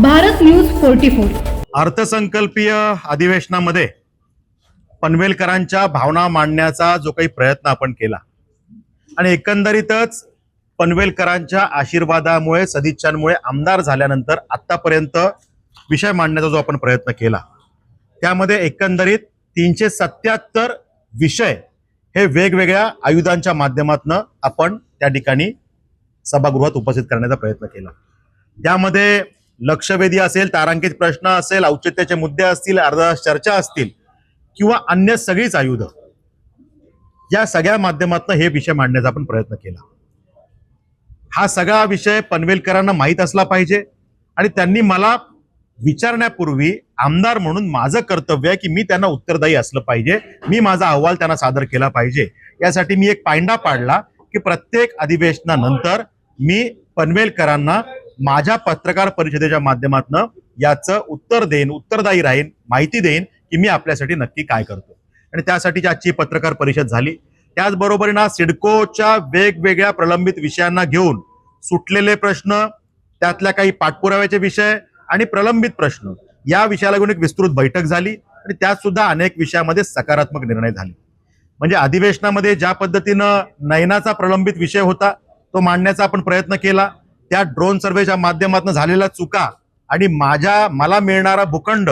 Bharat news 44. अर्थसंकल्पीय अधिवेशनामध्ये पनवेलकरांच्या भावना मांडण्याचा जो काही प्रयत्न आपण केला आणि एकंदरीतच पनवेलकरांच्या आशीर्वादामुळे सदिच्छांमुळे आमदार झाल्यानंतर आतापर्यंत विषय मांडण्याचा जो आपण प्रयत्न केला त्यामध्ये एकंदरीत 377 विषय हे वेगवेगळ्या आयुधांच्या माध्यमातून आपण त्या ठिकाणी सभागृहात उपस्थित करण्याचा प्रयत्न केला। त्यामध्ये लक्षवेधी असेल, तारांकित प्रश्न असेल, औचित्याचे मुद्दे असतील, अर्धा चर्चा असतील किंवा अन्य सगळीच आयुध, या सगळ्या माध्यमातून हे विषय मांडण्याचा आपण प्रयत्न केला। हा सगळा विषय पनवेलकरांना माहीत असला पाहिजे आणि त्यांनी मला विचारण्यापूर्वी आमदार म्हणून माझं कर्तव्य आहे की मी त्यांना उत्तरदायी असलं पाहिजे, मी माझा अहवाल त्यांना सादर केला पाहिजे। यासाठी मी एक पायंडा पाडला की प्रत्येक अधिवेशनानंतर मी पनवेलकरांना माझ्या पत्रकार परिषदेच्या माध्यमातून याचं उत्तर देईन, उत्तरदायी राहीन, माहिती देईन की मी आपल्यासाठी नक्की काय करतो। आणि त्यासाठी आजची पत्रकार परिषद झाली। त्याचबरोबरीने सिडकोच्या वेगवेगळ्या प्रलंबित विषयांना घेऊन सुटलेले प्रश्न, त्यातल्या काही पाठपुराव्याचे विषय आणि प्रलंबित प्रश्न या विषयाला घेऊन एक विस्तृत बैठक झाली आणि त्यात सुद्धा अनेक विषयामध्ये सकारात्मक निर्णय झाले। म्हणजे अधिवेशनामध्ये ज्या पद्धतीनं नयनाचा प्रलंबित विषय होता तो मांडण्याचा आपण प्रयत्न केला, त्या ड्रोन सर्वेच्या माध्यमातून झालेल्या चुका आणि मला मिळणारा भूखंड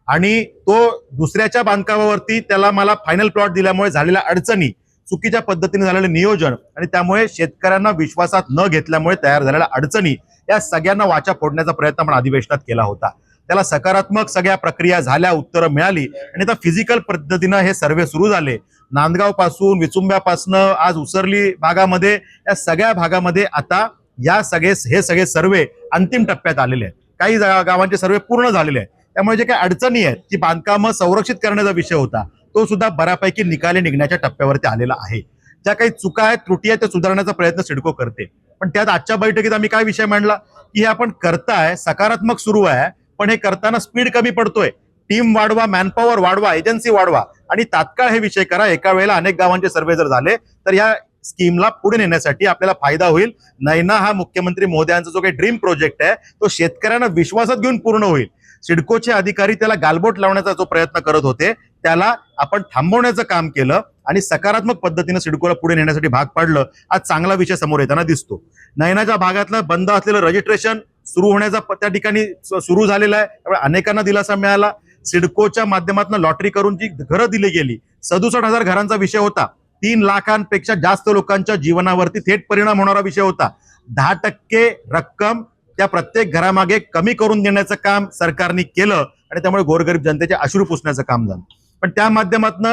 आणि तो दुसऱ्याच्या बांधकामावरती त्याला मला फायनल प्लॉट दिल्यामुळे झालेल्या अडचणी, चुकीच्या पद्धतीने झालेले नियोजन आणि त्यामुळे शेतकऱ्यांना विश्वासात न घेतल्यामुळे तयार झालेल्या अडचणी, या सगळ्यांना वाचा फोडण्याचा प्रयत्न आपण अधिवेशनात केला होता। त्याला सकारात्मक सगळ्या प्रक्रिया झाल्या, उत्तरं मिळाली आणि आता फिजिकल पद्धतीनं हे सर्वे सुरू झाले। नांदगाव पासून, विचुंब्यापासून आज उसरली भागामध्ये, या सगळ्या भागामध्ये आता हे सगळे सर्वे अंतिम टप्प्यात आलेले आहेत। काही गावांचे सर्वे पूर्ण झालेले आहेत। त्यामुळे जे काही अडचणी आहेत, जी बांधकामं संरक्षित करण्याचा विषय होता तो सुद्धा बऱ्यापैकी निकाली निघण्याच्या टप्प्यावरती आलेला आहे। ज्या काही चुका आहेत, त्रुटी आहेत, त्या सुधारण्याचा प्रयत्न सिडको करते। पण त्यात आजच्या बैठकीत आम्ही काय विषय मांडला की हे आपण करताय, सकारात्मक सुरू आहे, पण हे करताना स्पीड कमी पडतोय। टीम वाढवा, मॅनपॉवर वाढवा, एजन्सी वाढवा आणि तात्काळ हे विषय करा। एका वेळेला अनेक गावांचे सर्वे जर झाले तर या स्कीमला पुढे नेण्यासाठी आपल्याला फायदा होईल। नैना हा मुख्यमंत्री महोदयांचा जो काही ड्रीम प्रोजेक्ट आहे तो शेतकऱ्यांना विश्वासात घेऊन पूर्ण होईल। सिडकोचे अधिकारी त्याला गालबोट लावण्याचा जो प्रयत्न करत होते त्याला आपण थांबवण्याचं काम केलं आणि सकारात्मक पद्धतीने सिडकोला पुढे नेण्यासाठी भाग पाडलं। आज चांगला विषय समोर येताना दिसतो। नैनाच्या भागातलं बंद असलेलं रजिस्ट्रेशन सुरू होण्याचा त्या ठिकाणी सुरू झालेला आहे, त्यामुळे अनेकांना दिलासा मिळाला। सिडकोच्या माध्यमातून लॉटरी करून जी घरं दिली गेली, 67,000 घरांचा विषय होता, 3 लाखांपेक्षा जास्त लोकांच्या जीवनावरती थेट परिणाम होणारा विषय होता। 10% रक्कम त्या प्रत्येक घरामागे कमी करून देण्याचं काम सरकारने केलं आणि त्यामुळे गोरगरीब जनतेचे अश्रू पुसण्याचं काम झालं। पण त्या माध्यमातून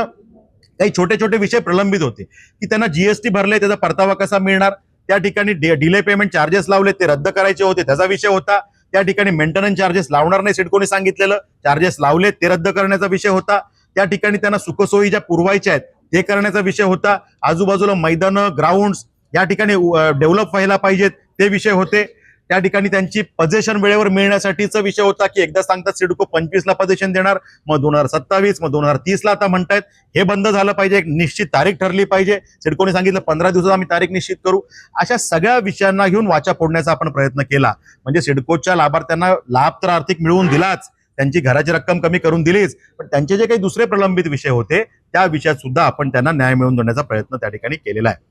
काही छोटे छोटे विषय प्रलंबित होते की त्यांना जीएसटी भरले, त्याचा परतावा कसा मिळणार, त्या ठिकाणी डिले पेमेंट चार्जेस लावले, ते रद्द करायचे होते, त्याचा विषय होता। त्या ठिकाणी मेंटेनन्स चार्जेस लावणार नाही सिडकोने सांगितलेलं, चार्जेस लावले, ते रद्द करण्याचा विषय होता। त्या ठिकाणी त्यांना सुखसोयी ज्या पुरवायच्या आहेत ते करण्याचा विषय होता। आजूबाजूला मैदानं, ग्राउंड्स या ठिकाणी डेव्हलप व्हायला पाहिजेत, ते विषय होते। त्या ठिकाणी त्यांची पोझिशन वेळेवर मिळण्यासाठीचा विषय होता की एकदा सांगतात सिडको 25ला पोझिशन देणार, मग 2027, मग 2030ला आता म्हणतायत, हे बंद झालं पाहिजे, एक निश्चित तारीख ठरली पाहिजे। सिडकोने सांगितलं 15 दिवसात आम्ही तारीख निश्चित करू। अशा सगळ्या विषयांना घेऊन वाचा फोडण्याचा आपण प्रयत्न केला। म्हणजे सिडकोच्या लाभार्थ्यांना लाभ तर आर्थिक मिळवून दिलाच, त्यांची घराची रक्कम कमी करून दिलीच, पण त्यांचे जे काही दुसरे प्रलंबित विषय होते त्या विषयात सुद्धा आपण त्यांना न्याय मिळवून देण्याचा प्रयत्न त्या ठिकाणी केलेला आहे।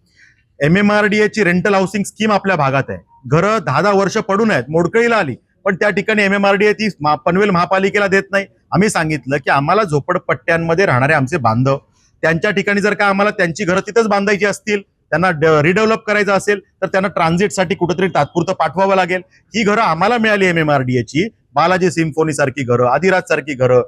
MMRDA ची रेंटल हाऊसिंग स्कीम आपल्या भागात आहे, घरं 10-10 वर्ष पडून आहेत, मोडकळीला आली, पण त्या ठिकाणी MMRDA ती पनवेल महापालिकेला देत नाही। आम्ही सांगितलं की आम्हाला झोपडपट्ट्यांमध्ये राहणारे आमचे बांधव, त्यांच्या ठिकाणी जर का आम्हाला त्यांची घरं तिथंच बांधायची असतील, त्यांना रिडेव्हलप करायचं असेल तर त्यांना ट्रान्झिटसाठी कुठेतरी तात्पुरतं पाठवावं लागेल। ही घरं आम्हाला मिळाली MMRDA ची, बालाजी सिम्फोनी सारखी घरं, आदिराज सारखी घरं,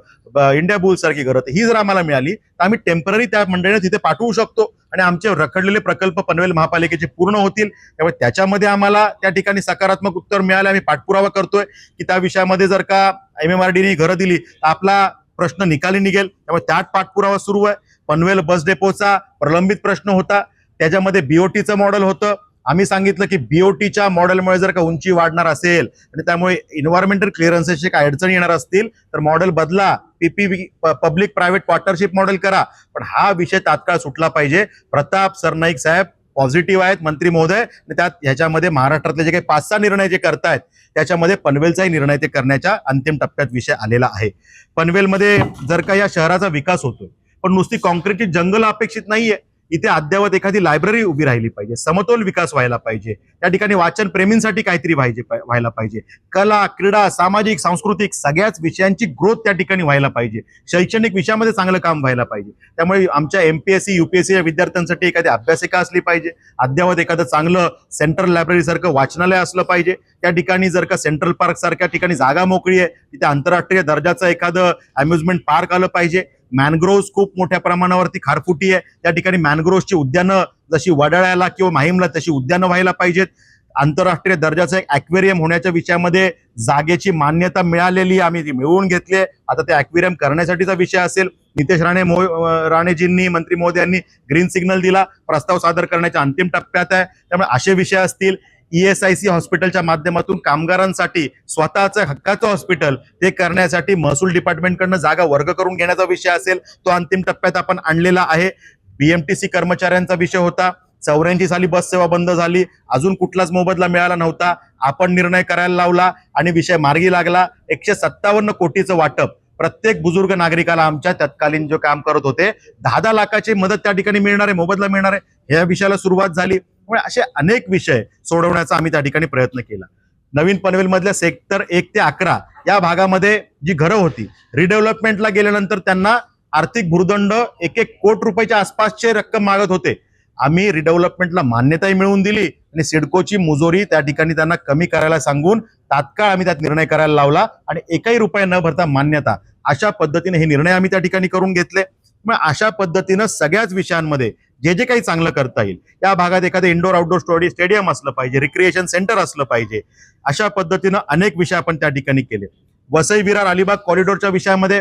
इंडिया बुल सारखी घरं, ही जर आम्हाला मिळाली तर आम्ही टेम्पररी त्या मंडळीने तिथे पाठवू शकतो आणि आमचे रखडलेले प्रकल्प पनवेल महापालिकेचे पूर्ण होतील। त्यामुळे त्याच्यामध्ये आम्हाला त्या ठिकाणी सकारात्मक उत्तर मिळाले। आम्ही पाठपुरावा करतोय की त्या विषयामध्ये जर का MMRDA घरं दिली तर आपला प्रश्न निकाली निघेल, त्यामुळे त्यात पाठपुरावा सुरू आहे। पनवेल बस डेपोचा प्रलंबित प्रश्न होता, त्याच्यामध्ये BOTचं मॉडेल होतं। आम्ही सांगितलं की BOTच्या मॉडेलमुळे जर का उंची वाढणार असेल आणि त्यामुळे एन्व्हायरमेंटल क्लिअरन्सेसचे काय अडचणी येणार असतील तर मॉडेल बदला, PPP public private partnership model करा, पण हा विषय तात्काळ सुटला पाहिजे। प्रताप सरनाईक साहेब पॉझिटिव्ह आहेत मंत्री महोदय, आणि त्यात ह्याच्यामध्ये महाराष्ट्रातले जे काही 5-6 निर्णय जे करतायत त्याच्यामध्ये पनवेलचाही निर्णय ते करण्याच्या अंतिम टप्प्यात विषय आलेला आहे. पनवेलमध्ये जर का या शहराचा विकास होतोय, पण नुसती कॉन्क्रीटची जंगल अपेक्षित नाहीये. इथे अद्यावत एखादी लायब्ररी उभी राहिली पाहिजे, समतोल विकास व्हायला पाहिजे, त्या ठिकाणी वाचन प्रेमींसाठी काहीतरी व्हायला पाहिजे, कला, क्रीडा, सामाजिक, सांस्कृतिक सगळ्याच विषयांची ग्रोथ त्या ठिकाणी व्हायला पाहिजे, शैक्षणिक विषयामध्ये चांगलं काम व्हायला पाहिजे. त्यामुळे आमच्या एमपीएससी यूपीएससी या विद्यार्थ्यांसाठी एखादी अभ्यासिका असली पाहिजे, अद्यावत एखादं चांगलं सेंट्रल लायब्ररी सारखं वाचनालय असलं पाहिजे. त्या ठिकाणी जर का सेंट्रल पार्क सारख्या ठिकाणी जागा मोकळी आहे, तिथे आंतरराष्ट्रीय दर्जाचं एखादं अम्युजमेंट पार्क आलं पाहिजे. मॅनग्रोव्ह खूप मोठ्या प्रमाणावरती खारफुटी आहे, त्या ठिकाणी मॅनग्रोव्हची उद्यानं जशी वडाळ्याला किंवा माहीमला तशी उद्यानं व्हायला पाहिजेत. आंतरराष्ट्रीय दर्जाचं एक ॲक्वेरियम होण्याच्या विषयामध्ये जागेची मान्यता मिळालेली, आम्ही ती मिळवून घेतली. आता ते ॲक्वेरियम करण्यासाठीचा विषय असेल. नितेश राणेजींनी, मंत्री महोदयांनी ग्रीन सिग्नल दिला, प्रस्ताव सादर करण्याच्या अंतिम टप्प्यात आहे. त्यामुळे असे विषय असतील. ESIC हॉस्पिटलच्या माध्यमातून कामगारांसाठी स्वतःचं हक्काचं हॉस्पिटल ते करण्यासाठी महसूल डिपार्टमेंटकडनं जागा वर्ग करून घेण्याचा विषय असेल, तो अंतिम टप्प्यात आपण आणलेला आहे. BMTC कर्मचाऱ्यांचा विषय होता. 84 साली बस सेवा बंद झाली, अजून कुठलाच मोबदला मिळाला नव्हता. आपण निर्णय करायला लावला आणि विषय मार्गी लागला. 157 कोटीचं वाटप प्रत्येक बुजुर्ग नागरिकाला आमच्या तत्कालीन जो काम करत होते 10-10 लाखाची मदत त्या ठिकाणी मिळणार आहे, मोबदला मिळणार आहे, या विषयाला सुरुवात झाली. असे अनेक विषय सोडवण्याचा आम्ही त्या ठिकाणी प्रयत्न केला. नवीन पनवेल मधल्या सेक्टर 1 ते 11 या भागामध्ये जी घरं होती, रिडेव्हलपमेंटला गेल्यानंतर त्यांना आर्थिक भूर्दंड 1-1 कोटी रुपयाच्या आसपासचे रक्कम मागत होते. आम्ही रिडेव्हलपमेंटला मान्यताही मिळवून दिली आणि सिडकोची मुजोरी त्या ठिकाणी त्यांना कमी करायला सांगून तात्काळ आम्ही त्यात निर्णय करायला लावला आणि 1ही रुपया न भरता मान्यता, अशा पद्धतीने हे निर्णय आम्ही त्या ठिकाणी करून घेतले. मग अशा पद्धतीनं सगळ्याच विषयांमध्ये जे जे काही चांगलं करता येईल, या भागात एखादं इंडोर आउटडोर स्टेडियम असलं पाहिजे, रिक्रिएशन सेंटर असलं पाहिजे, अशा पद्धतीनं अनेक विषय आपण त्या ठिकाणी केले. वसई विरार अलिबाग कॉरिडॉरच्या विषयामध्ये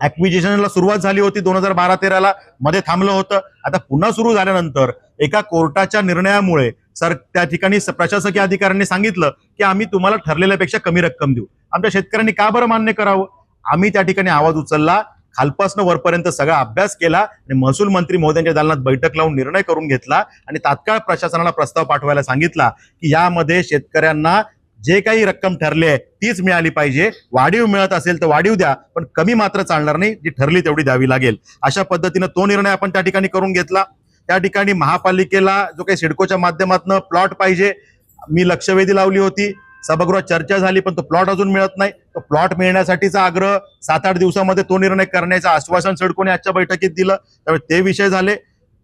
ऍक्विजिशनला सुरुवात झाली होती 2012-13ला, मध्ये थांबलं होतं. आता पुन्हा सुरू झाल्यानंतर एका कोर्टाच्या निर्णयामुळे त्या ठिकाणी प्रशासकीय अधिकाऱ्यांनी सांगितलं की आम्ही तुम्हाला ठरलेल्यापेक्षा कमी रक्कम देऊ. आमच्या शेतकऱ्यांनी का बरं मान्य करावं? आम्ही त्या ठिकाणी आवाज उचलला, खालपासून वरपर्यंत सगळा अभ्यास केला आणि महसूल मंत्री महोदयांच्या दालनात बैठक लावून निर्णय करून घेतला आणि तात्काळ प्रशासनाला प्रस्ताव पाठवायला सांगितला की यामध्ये शेतकऱ्यांना जे काही रक्कम ठरली आहे तीच मिळाली पाहिजे. वाढीव मिळत असेल तर वाढीव द्या, पण कमी मात्र चालणार नाही, जी ठरली तेवढी द्यावी लागेल. अशा पद्धतीनं तो निर्णय आपण त्या ठिकाणी करून घेतला. त्या ठिकाणी महापालिकेला जो काही सिडकोच्या माध्यमातून प्लॉट पाहिजे, मी लक्षवेधी लावली होती, सभागृहात चर्चा झाली, पण तो प्लॉट अजून मिळत नाही. तो प्लॉट मिळण्यासाठीचा आग्रह 7-8 दिवसामध्ये तो निर्णय करण्याचं आश्वासन सिडकोने आजच्या बैठकीत दिलं. त्यामुळे ते विषय झाले.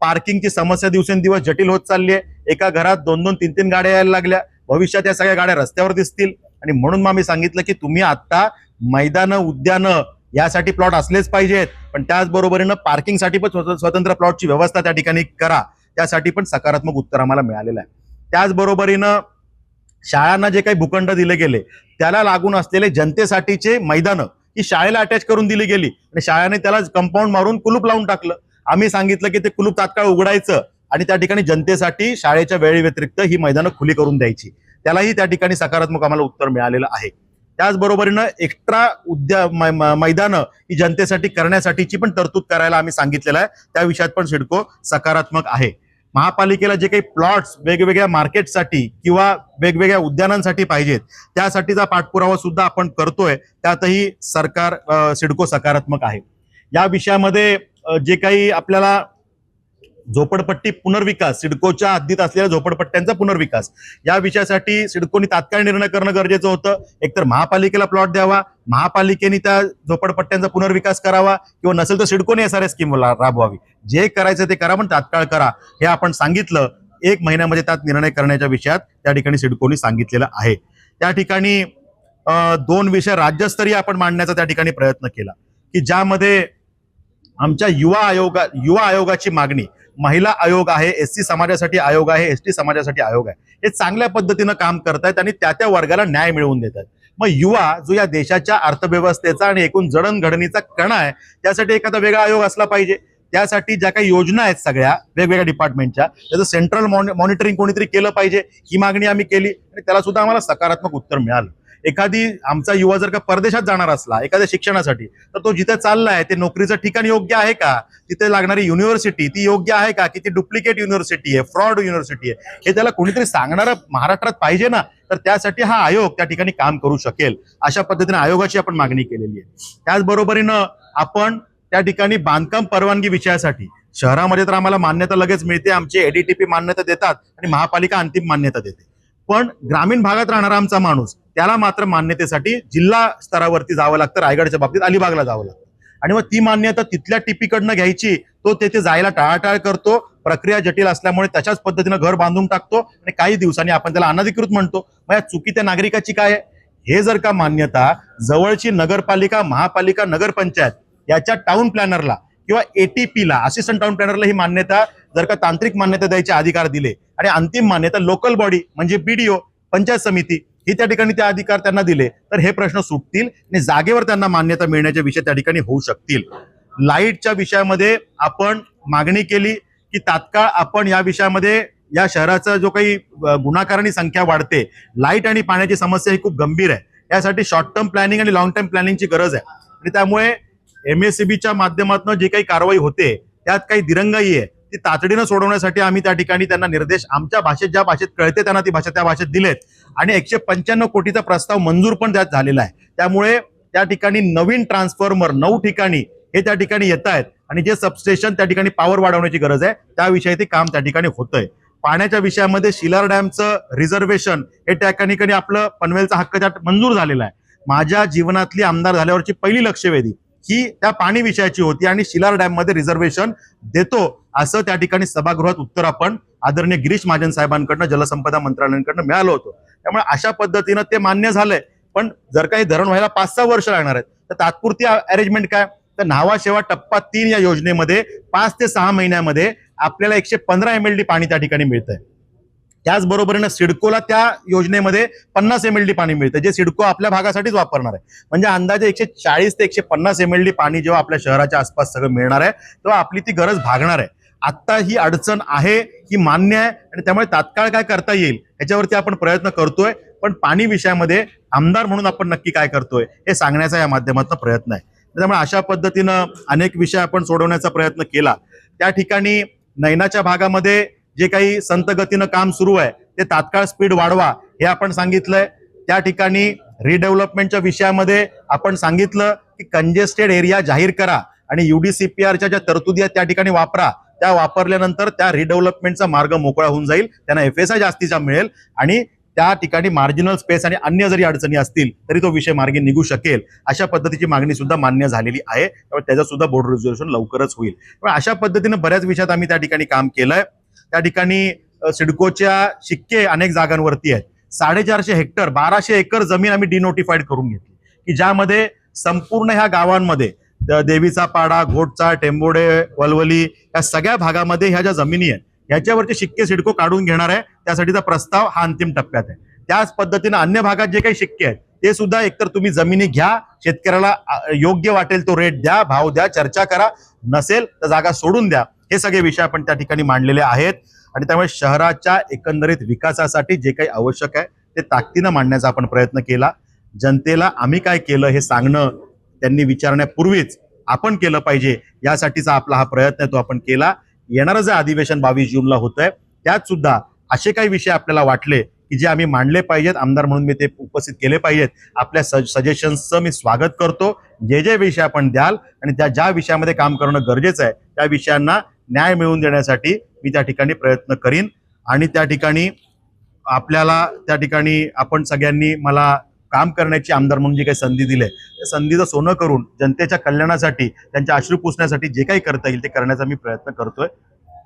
पार्किंगची समस्या दिवसेंदिवस जटिल होत चालली आहे. एका घरात 2-2, 3-3 गाड्या यायला लागल्या. भविष्यात या सगळ्या गाड्या रस्त्यावर दिसतील आणि म्हणून मग मी सांगितलं की तुम्ही आता मैदानं, उद्यानं यासाठी प्लॉट असलेच पाहिजेत, पण त्याचबरोबरीनं पार्किंगसाठी पण स्वतंत्र प्लॉटची व्यवस्था त्या ठिकाणी करा. त्यासाठी पण सकारात्मक उत्तर आम्हाला मिळालेलं आहे. त्याचबरोबरीनं शाळांना जे काही भूखंड दिले गेले त्याला लागून असलेले जनतेसाठीचे मैदानं ही शाळेला अटॅच करून दिली गेली आणि शाळेने त्याला कंपाऊंड मारून कुलूप लावून टाकलं. आम्ही सांगितलं की ते कुलूप तात्काळ उघडायचं आणि त्या ठिकाणी जनतेसाठी शाळेच्या वेळे व्यतिरिक्त ही मैदानं खुली करून द्यायची. त्यालाही त्या ठिकाणी सकारात्मक आम्हाला उत्तर मिळालेलं आहे. त्याचबरोबरीनं एक्स्ट्रा मैदानं ही जनतेसाठी करण्यासाठीची पण तरतूद करायला आम्ही सांगितलेलं आहे. त्या विषयात पण सिडको सकारात्मक आहे. महापालिकेला जे काही प्लॉट्स वेगवेगळ्या मार्केटसाठी किंवा वेगवेगळ्या उद्यानांसाठी पाहिजेत त्यासाठीचा पाठपुरावा सुद्धा आपण करतोय. त्यातही सरकार सिडको सकारात्मक आहे. या विषयामध्ये जे काही आपल्याला झोपडपट्टी पुनर्विकास, सिडकोच्या हद्दीत असलेल्या झोपडपट्ट्यांचा पुनर्विकास, या विषयासाठी सिडकोनी तात्काळ निर्णय करणं गरजेचं होतं. एकतर महापालिकेला प्लॉट द्यावा, महापालिकेने त्या झोपडपट्ट्यांचा पुनर्विकास करावा, किंवा नसेल तर सिडकोने SRS स्कीम राबवावी. जे करायचं ते करा, पण तात्काळ करा हे आपण सांगितलं. 1 महिन्यामध्ये त्यात निर्णय करण्याच्या विषयात त्या ठिकाणी सिडकोनी सांगितलेलं आहे. त्या ठिकाणी 2 विषय राज्यस्तरीय आपण मांडण्याचा त्या ठिकाणी प्रयत्न केला की ज्यामध्ये आमच्या युवा आयोगाची मागणी, महिला आयोग आहे, SC समाजासाठी आयोग आहे, ST समाजासाठी आयोग आहे, हे चांगल्या पद्धतीनं काम करतायत आणि त्या वर्गाला न्याय मिळवून देतात. मग युवा जो या देशाच्या अर्थव्यवस्थेचा आणि एकूण जडणघडणीचा कणा आहे, त्यासाठी एखादा वेगळा आयोग असला पाहिजे. त्यासाठी ज्या काही योजना आहेत सगळ्या वेगवेगळ्या डिपार्टमेंटच्या, त्याचं सेंट्रल मॉनिटरिंग कोणीतरी केलं पाहिजे, ही मागणी आम्ही केली आणि त्याला सुद्धा आम्हाला सकारात्मक उत्तर मिळालं. एखादी आमचा युवा जर का परदेशात जाणार असला एखाद्या शिक्षणासाठी, तर तो जिथे चाललाय ते नोकरीचं ठिकाण योग्य आहे का, तिथे लागणारी युनिव्हर्सिटी ती योग्य आहे का, की ती डुप्लिकेट युनिव्हर्सिटी आहे, फ्रॉड युनिव्हर्सिटी आहे, हे त्याला कोणीतरी सांगणारं महाराष्ट्रात पाहिजे ना. तर त्यासाठी हा आयोग त्या ठिकाणी काम करू शकेल, अशा पद्धतीने आयोगाची आपण मागणी केलेली आहे. त्याचबरोबरीनं आपण त्या ठिकाणी बांधकाम परवानगी विषयासाठी शहरामध्ये तर आम्हाला मान्यता लगेच मिळते, आमचे एडीटीपी मान्यता देतात आणि महापालिका अंतिम मान्यता देते. पण ग्रामीण भागात राहणारा आमचा माणूस, त्याला मात्र मान्यतेसाठी जिल्हा स्तरावरती जावं लागतं. रायगडच्या बाबतीत अलिबागला जावं लागतं आणि मग ती मान्यता तिथल्या टीपीकडनं घ्यायची. तो तेथे जायला टाळाटाळ करतो, प्रक्रिया जटिल असल्यामुळे तशाच पद्धतीनं घर बांधून टाकतो आणि काही दिवसांनी आपण त्याला अनधिकृत म्हणतो. मग या चुकी त्या नागरिकाची काय आहे? हे जर का मान्यता जवळची नगरपालिका, महापालिका, नगरपंचायत याच्या टाउन प्लॅनरला किंवा एटीपीला, असिस्टंट टाउन प्लॅनरला ही मान्यता जर का तांत्रिक मान्यता द्यायचे अधिकार दिले आणि अंतिम मान्यता लोकल बॉडी म्हणजे बीडीओ, पंचायत समिती ही त्या ठिकाणी ते अधिकार त्यांना दिले, तर हे प्रश्न सुटतील आणि जागेवर त्यांना मान्यता मिळण्याचे विषय त्या ठिकाणी होऊ शकतील. लाईटच्या विषयामध्ये आपण मागणी केली की तात्काळ आपण या विषयामध्ये, या शहराचा जो काही गुणाकारांनी संख्या वाढते, लाईट आणि पाण्याची समस्या ही खूप गंभीर आहे. यासाठी शॉर्ट टर्म प्लॅनिंग आणि लॉंग टर्म प्लॅनिंगची गरज आहे आणि त्यामुळे एमएससीबीच्या माध्यमातून जी काही कारवाई होते त्यात काही दिरंगाई आहे, ती तातडीनं सोडवण्यासाठी आम्ही त्या ठिकाणी त्यांना निर्देश आमच्या भाषेत, ज्या भाषेत कळते त्यांना ती भाषा त्या भाषेत दिलेत आणि 195 कोटीचा प्रस्ताव मंजूर पण त्यात झालेला आहे. त्यामुळे त्या ठिकाणी नवीन ट्रान्सफॉर्मर 9 ठिकाणी हे त्या ठिकाणी येत आहेत आणि जे सबस्टेशन त्या ठिकाणी पॉवर वाढवण्याची गरज आहे त्याविषयी ते काम त्या ठिकाणी होतंय. पाण्याच्या विषयामध्ये शिलार डॅमचं रिझर्वेशन हे त्या ठिकाणी आपलं पनवेलचा हक्क त्यात मंजूर झालेला आहे. माझ्या जीवनातली आमदार झाल्यावरची पहिली लक्षवेधी ही त्या पाणी विषयाची होती आणि शिलार डॅम मध्ये रिझर्वेशन देतो असं त्या ठिकाणी सभागृहात उत्तर आपण आदरणीय गिरीश महाजन साहेबांकडनं, जलसंपदा मंत्रालयाकडनं मिळालं होतं. त्यामुळे अशा पद्धतीनं ते मान्य झालंय. पण जर काही धरण व्हायला 5-6 वर्ष लागणार आहेत, तर तात्पुरती अरेंजमेंट काय, तर न्हावा शेवा टप्पा 3 या योजनेमध्ये 5 ते 6 महिन्यामध्ये आपल्याला 115 MLD पाणी त्या ठिकाणी मिळतंय. त्याचबरोबरीनं सिडकोला त्या योजनेमध्ये 50 MLD पाणी मिळतं, जे सिडको आपल्या भागासाठीच वापरणार आहे. म्हणजे अंदाजे 140 ते 150 MLD पाणी जेव्हा आपल्या शहराच्या आसपास सगळं मिळणार आहे तेव्हा आपली ती गरज भागणार आहे. आता ही अडचण आहे, ही मान्य आहे आणि त्यामुळे तात्काळ काय करता येईल याच्यावरती आपण प्रयत्न करतोय. पण पाणी विषयामध्ये आमदार म्हणून आपण नक्की काय करतोय हे सांगण्याचा या माध्यमातून प्रयत्न आहे. त्यामुळे अशा पद्धतीनं अनेक विषय आपण सोडवण्याचा प्रयत्न केला. त्या ठिकाणी नैनाच्या भागामध्ये जे काही संत गतीनं काम सुरू आहे ते तात्काळ स्पीड वाढवा हे आपण सांगितलंय. त्या ठिकाणी रिडेव्हलपमेंटच्या विषयामध्ये आपण सांगितलं की कंजेस्टेड एरिया जाहीर करा आणि युडीसीपीआरच्या ज्या तरतुदी आहेत त्या ठिकाणी वापरा. त्या वापरल्यानंतर त्या रिडेव्हलपमेंटचा मार्ग मोकळा होऊन जाईल, त्यांना FSI जास्तीचा मिळेल आणि त्या ठिकाणी मार्जिनल स्पेस आणि अन्य जरी अडचणी असतील तरी तो विषय मार्गी निघू शकेल. अशा पद्धतीची मागणी सुद्धा मान्य झालेली आहे. त्यामुळे त्याचं सुद्धा बोर्ड रिझोल्युशन लवकरच होईल. पण अशा पद्धतीनं बऱ्याच विषयात आम्ही त्या ठिकाणी काम केलंय. त्या ठिकाणी सिडकोच्या शिक्के अनेक जागांवरती आहेत. 450 हेक्टर 1200 एकर जमीन आम्ही डिनोटिफाईड करून घेतली, की ज्यामध्ये संपूर्ण ह्या गावांमध्ये देवीचा पाडा, घोटचा, टेंबोडे, वलवली या सगळ्या भागामध्ये ह्या ज्या जमिनी आहेत ह्याच्यावरचे शिक्के सिडको काढून घेणार आहे. त्यासाठीचा प्रस्ताव हा अंतिम टप्प्यात आहे. त्याच पद्धतीनं अन्य भागात जे काही शिक्के आहेत ते सुद्धा एकतर तुम्ही जमिनी घ्या, शेतकऱ्याला योग्य वाटेल तो रेट द्या, भाव द्या, चर्चा करा, नसेल तर जागा सोडून द्या. हे सगळे विषय आपण त्या ठिकाणी मांडलेले आहेत आणि त्यामुळे शहराच्या एकंदरीत विकासासाठी जे काही आवश्यक आहे ते ताकदीनं मांडण्याचा आपण प्रयत्न केला. जनतेला आम्ही काय केलं हे सांगणं त्यांनी विचारण्यापूर्वीच आपण केलं पाहिजे, यासाठीचा आपला हा प्रयत्न आहे तो आपण केला. येणारं जे अधिवेशन 22 जूनला होतंय त्यात सुद्धा असे काही विषय आपल्याला वाटले की जे आम्ही मांडले पाहिजेत, आमदार म्हणून मी ते उपस्थित केले पाहिजेत. आपल्या सजेशन्सचं मी स्वागत करतो. जे जे विषय आपण द्याल आणि त्या ज्या विषयामध्ये काम करणं गरजेचं आहे त्या विषयांना न्याय मिळवून देण्यासाठी मी त्या ठिकाणी प्रयत्न करीन. आणि त्या ठिकाणी आपल्याला त्या ठिकाणी आपण सगळ्यांनी मला काम करण्याची आमदार म्हणून जी काही संधी दिली आहे त्या संधीचं सोनं करून जनतेच्या कल्याणासाठी, त्यांच्या अश्रू पुसण्यासाठी जे काही करता येईल ते करण्याचा मी प्रयत्न करतोय.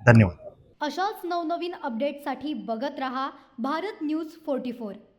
धन्यवाद. अशाच नवनवीन अपडेटसाठी बघत रहा भारत न्यूज 44.